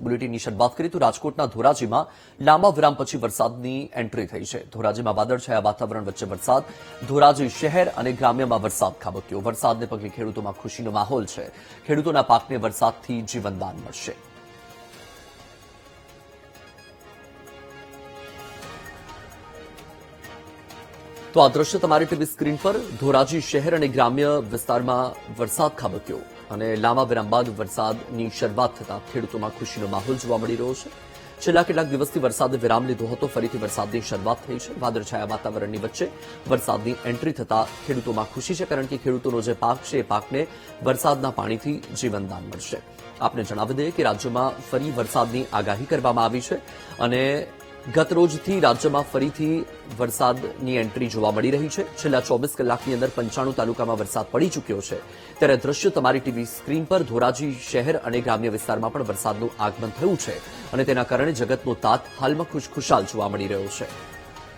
બુલેટિનની શરૂઆત કરીએ તો રાજકોટના ધોરાજીમાં લાંબા વિરામ પછી વરસાદની એન્ટ્રી થઈ છે. ધોરાજીમાં વાદળછાયા વાતાવરણ વચ્ચે વરસાદ. ધોરાજી શહેર અને ગ્રામ્યમાં વરસાદ ખાબક્યો. વરસાદને પગલે ખેડૂતોમાં ખુશીનો માહોલ છે. ખેડૂતોના પાકને વરસાદથી જીવનદાન મળશે. તો આ દ્રશ્ય તમારી ટીવી સ્ક્રીન પર ધોરાજી શહેર અને ગ્રામ્ય વિસ્તારમાં વરસાદ ખાબક્યો અને લાંબા વિરામ બાદ વરસાદની શરૂઆત થતાં ખેડૂતોમાં ખુશીનો માહોલ જોવા મળી રહ્યો છે. છેલ્લા કેટલાક દિવસથી વરસાદે વિરામ લીધો હતો. ફરીથી વરસાદની શરૂઆત થઈ છે. વાદળછાયા વાતાવરણની વચ્ચે વરસાદની એન્ટ્રી થતાં ખેડૂતોમાં ખુશી છે, કારણ કે ખેડૂતોનો જે પાક છે એ પાકને વરસાદના પાણીથી જીવનદાન મળશે. આપને જણાવી દઈએ કે રાજ્યમાં ફરી વરસાદની આગાહી કરવામાં આવી છે અને ગત રોજથી રાજ્યમાં ફરીથી વરસાદની એન્ટ્રી જોવા મળી રહી છે. છેલ્લા 24 કલાકની અંદર 95 તાલુકામાં વરસાદ પડી ચૂક્યો છે. ત્યારે દ્રશ્ય તમારી ટીવી સ્ક્રીન પર ધોરાજી શહેર અને ગ્રામ્ય વિસ્તારમાં પણ વરસાદનું આગમન થયું છે અને તેના કારણે જગતનો તાત હાલમાં ખુશખુશાલ જોવા મળી રહ્યો છે.